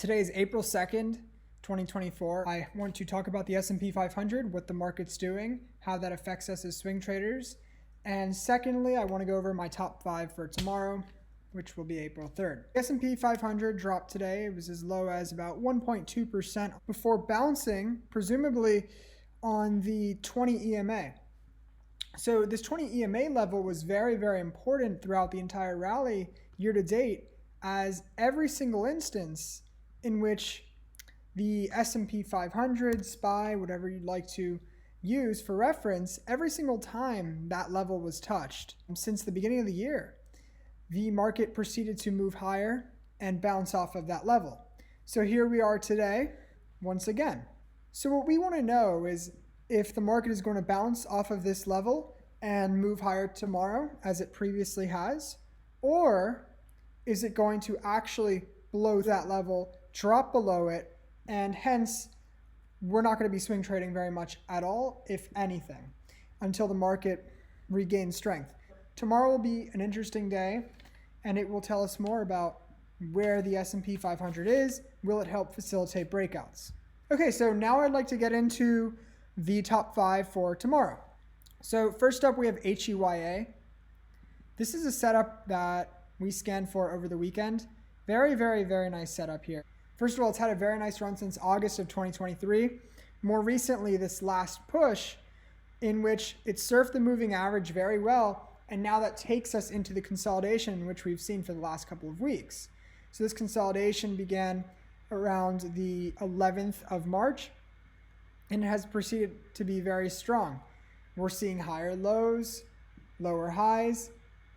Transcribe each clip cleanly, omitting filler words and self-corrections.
Today is April 2nd, 2024. I want to talk about the S&P 500, what the market's doing, how that affects us as swing traders. And secondly, I want to go over my top 5 for tomorrow, which will be April 3rd. The S&P 500 dropped today. It was as low as about 1.2% before bouncing, presumably on the 20 EMA. So this 20 EMA level was very, very important throughout the entire rally year to date, as every single instance in which the S&P 500, SPY, whatever you'd like to use for reference, every single time that level was touched since the beginning of the year, the market proceeded to move higher and bounce off of that level. So here we are today, once again. So what we want to know is if the market is going to bounce off of this level and move higher tomorrow, as it previously has, or is it going to actually blow that level, drop below it, and hence we're not going to be swing trading very much at all, if anything, until the market regains strength. Tomorrow will be an interesting day, and it will tell us more about where the S&P 500 is. Will it help facilitate breakouts? Okay, so now I'd like to get into the top 5 for tomorrow. So first up, we have HEYA. This is a setup that we scanned for over the weekend. Very, very, very nice setup here. First of all, it's had a very nice run since August of 2023. More recently, this last push in which it surfed the moving average very well, and now that takes us into the consolidation which we've seen for the last couple of weeks. So this consolidation began around the 11th of March and has proceeded to be very strong. We're seeing higher lows, lower highs.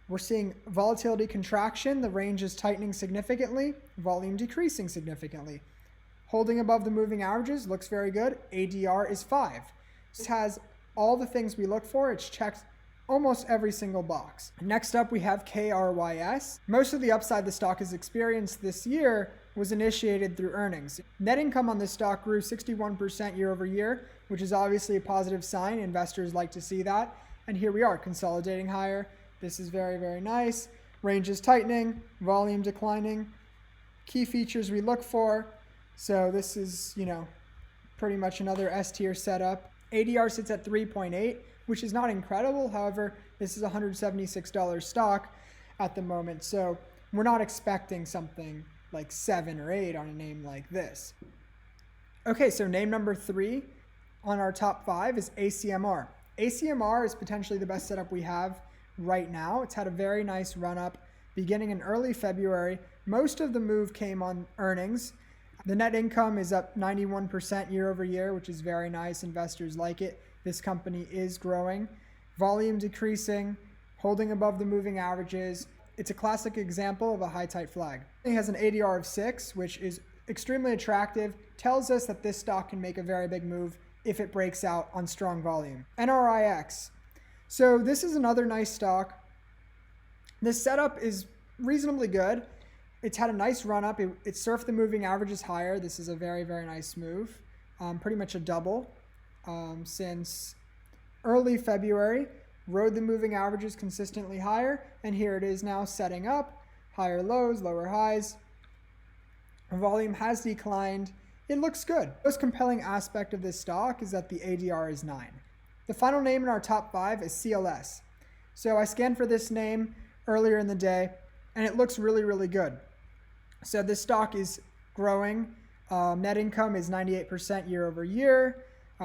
We're seeing volatility contraction. The range is tightening significantly, volume decreasing significantly. Holding above the moving averages looks very good. ADR is 5. This has all the things we look for. It's checked almost every single box. Next up, we have KRYS. Most of the upside the stock has experienced this year was initiated through earnings. Net income on this stock grew 61% year over year, which is obviously a positive sign. Investors like to see that. And here we are, consolidating higher. This is very, very nice. Range is tightening, volume declining. Key features we look for. So this is, pretty much another S tier setup. ADR sits at 3.8, which is not incredible. However, this is a $176 stock at the moment. So we're not expecting something like 7 or 8 on a name like this. Okay, so name number 3 on our top 5 is ACMR. ACMR is potentially the best setup we have right now. It's had a very nice run up beginning in early February. Most of the move came on earnings. The net income is up 91% year over year, which is very nice. Investors like it. This company is growing. Volume decreasing, holding above the moving averages. It's a classic example of a high tight flag. It has an ADR of 6, which is extremely attractive. Tells us that this stock can make a very big move if it breaks out on strong volume. NRIX. So this is another nice stock. This setup is reasonably good. It's had a nice run up. It surfed the moving averages higher. This is a very, very nice move. Pretty much a double since early February. Rode the moving averages consistently higher. And here it is now setting up. Higher lows, lower highs. Volume has declined. It looks good. The most compelling aspect of this stock is that the ADR is 9. The final name in our top 5 is CLS. So I scanned for this name earlier in the day, and it looks really, really good. So this stock is growing. Net income is 98% year over year.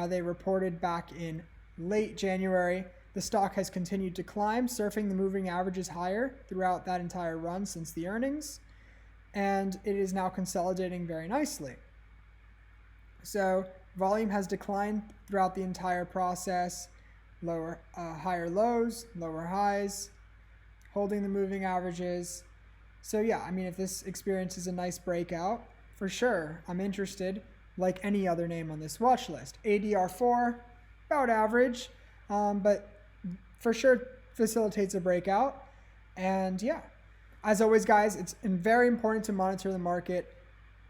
They reported back in late January. The stock has continued to climb, surfing the moving averages higher throughout that entire run since the earnings. And it is now consolidating very nicely. So volume has declined throughout the entire process. Higher lows, lower highs, holding the moving averages. So yeah, if this experiences a nice breakout, for sure, I'm interested, like any other name on this watch list. ADR 4, about average, but for sure facilitates a breakout. And yeah, as always, guys, it's very important to monitor the market.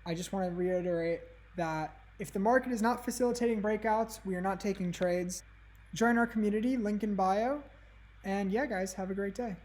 I just want to reiterate that if the market is not facilitating breakouts, we are not taking trades. Join our community, link in bio. And yeah, guys, have a great day.